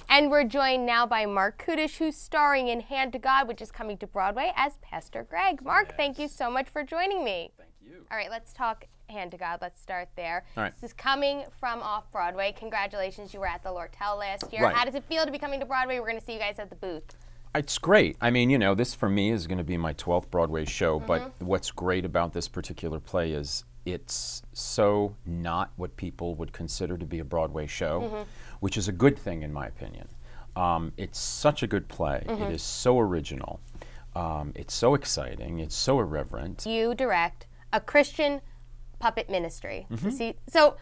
And we're joined now by Marc Kudisch, who's starring in Hand to God, which is coming to Broadway, as Pastor Greg. Marc, thank you so much for joining me. Thank you. All right, let's talk Hand to God. Let's start there. All right. This is coming from off-Broadway. Congratulations, you were at the Lortel last year. Right. How does it feel to be coming to Broadway? We're going to see you guys at the booth. It's great. I mean, you know, this for me is going to be my 12th Broadway show, but what's great about this particular play is it's so not what people would consider to be a Broadway show, which is a good thing in my opinion. It's such a good play. It is so original. It's so exciting. It's so irreverent. You direct a Christian puppet ministry. So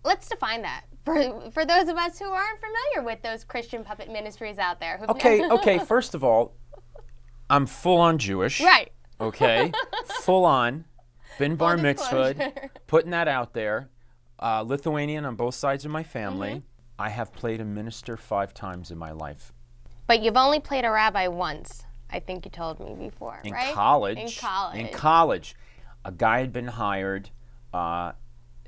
let's define that for those of us who aren't familiar with those Christian puppet ministries out there. Okay, first of all, I'm full-on Jewish. Right. Okay, full-on. Been bar mitzvahed, putting that out there. Lithuanian on both sides of my family. I have played a minister 5 times in my life. But you've only played a rabbi once, I think you told me before, right? In college. In college. In college. A guy had been hired,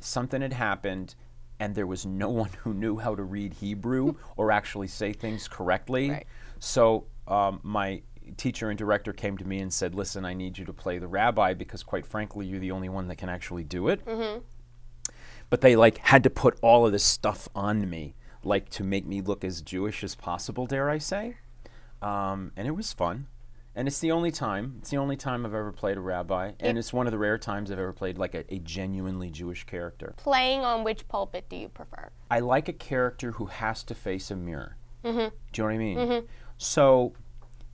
something had happened, and there was no one who knew how to read Hebrew or actually say things correctly. Right. So my teacher and director came to me and said, listen, I need you to play the rabbi because quite frankly, you're the only one that can actually do it. But they like had to put all of this stuff on me, like to make me look as Jewish as possible, dare I say. And it was fun. And it's the only time I've ever played a rabbi, and it's one of the rare times I've ever played like a genuinely Jewish character. Playing on which pulpit do you prefer? I like a character who has to face a mirror. Do you know what I mean? So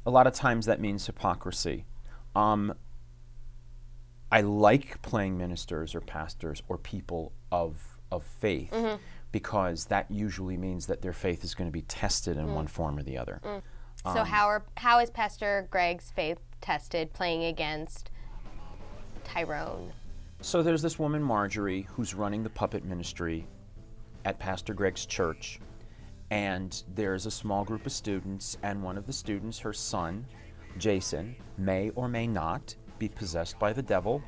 a lot of times that means hypocrisy. I like playing ministers or pastors or people of faith because that usually means that their faith is going to be tested in one form or the other. So how is Pastor Greg's faith tested playing against Tyrone? So there's this woman, Marjorie, who's running the puppet ministry at Pastor Greg's church. And there's a small group of students, and one of the students, her son, Jason, may or may not be possessed by the devil.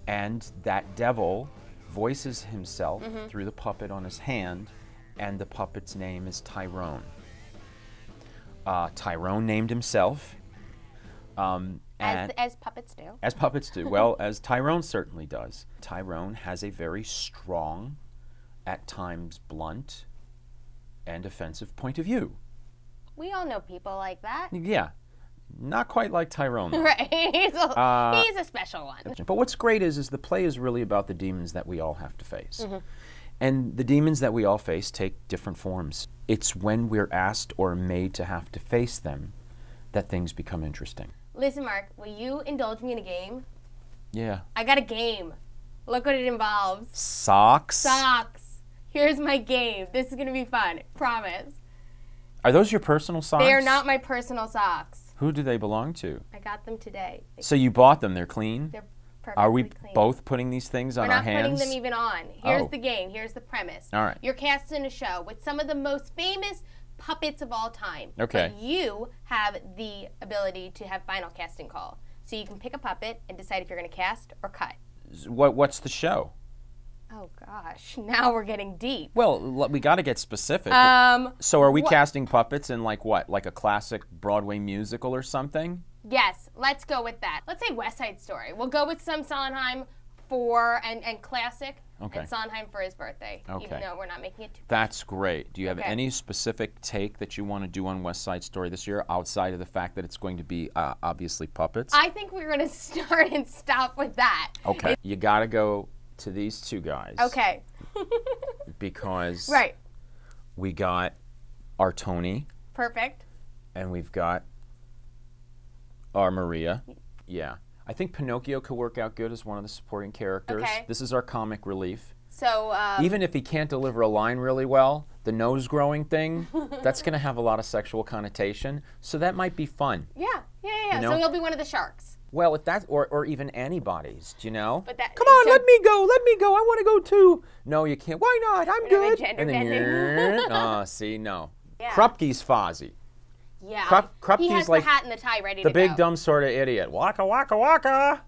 And that devil voices himself through the puppet on his hand, and the puppet's name is Tyrone. Tyrone named himself. As puppets do. As puppets do. Well, as Tyrone certainly does. Tyrone has a very strong, at times blunt, and offensive point of view. We all know people like that. Yeah. Not quite like Tyrone, though. Right. He's a special one. But what's great is the play is really about the demons that we all have to face. And the demons that we all face take different forms. It's when we're asked or made to have to face them that things become interesting. Listen, Marc, will you indulge me in a game? Yeah. I got a game. Look what it involves. Socks? Socks. Here's my game. This is going to be fun. Promise. Are those your personal socks? They are not my personal socks. Who do they belong to? I got them today. So you bought them. They're clean? They're perfectly Are we clean. both putting these things on our hands? We're not putting them even on. Here's Oh. the game. Here's the premise. All right. You're cast in a show with some of the most famous puppets of all time. Okay. But you have the ability to have final casting call. So you can pick a puppet and decide if you're going to cast or cut. What's the show? Oh, gosh. Now we're getting deep. Well, we got to get specific. So are we casting puppets in like what? Like a classic Broadway musical or something? Yes, let's go with that. Let's say West Side Story. We'll go with some Sondheim for and classic, and Sondheim for his birthday. Okay. Even though we're not making it too. That's great. Do you have Okay. any specific take that you want to do on West Side Story this year outside of the fact that it's going to be obviously puppets? I think we're going to start and stop with that. Okay. You got to go to these two guys. Okay. Because Right. we got our Tony Perfect. and we've got our Maria. Yeah. I think Pinocchio could work out good as one of the supporting characters. Okay. This is our comic relief. So Even if he can't deliver a line really well, the nose growing thing, that's going to have a lot of sexual connotation. So that might be fun. yeah. You know? So he'll be one of the sharks. Well, if that or even antibodies, do you know? But that, Come on, so- let me go. I want to go too. No, you can't. Why not? I'm Bit of a good. gender And then bending. oh, see, no. Yeah. Krupke's Fozzie. Yeah. Krupke's he has like the hat and the tie ready the to big go. dumb sort of idiot. Waka waka waka.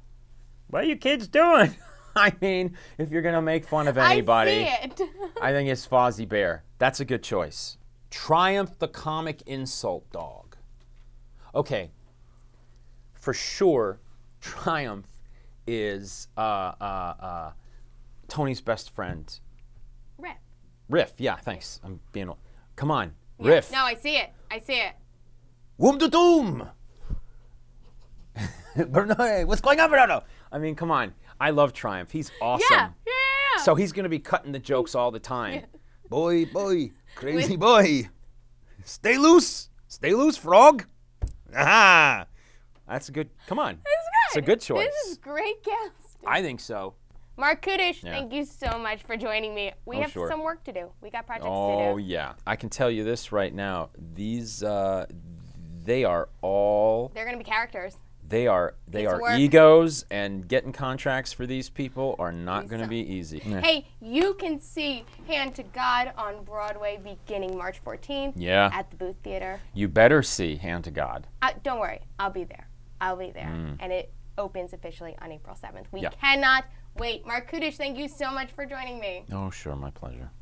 What are you kids doing? I mean, if you're gonna make fun of anybody, I see it. I think it's Fozzie Bear. That's a good choice. Triumph the comic insult dog. Okay, for sure, Triumph is Tony's best friend. Riff, yeah, thanks. I'm being... Come on, yeah. Riff. No, I see it. I see it. Woom to doom! Bernard, what's going on, Bernardo? I mean, come on. I love Triumph. He's awesome. Yeah. So he's going to be cutting the jokes all the time. Boy, crazy boy. Stay loose, frog. Aha! That's a good, come on. It's a good choice. This is great guest. I think so. Marc Kudisch, thank you so much for joining me. We have some work to do. We got projects to do. Oh, yeah. I can tell you this right now. These, they are all... They're going to be characters. They are egos, and getting contracts for these people are not going to be easy. Hey, you can see Hand to God on Broadway beginning March 14th at the Booth Theater. You better see Hand to God. Don't worry, I'll be there. And it opens officially on April 7th. We cannot wait. Marc Kudisch, thank you so much for joining me. Oh, sure, my pleasure.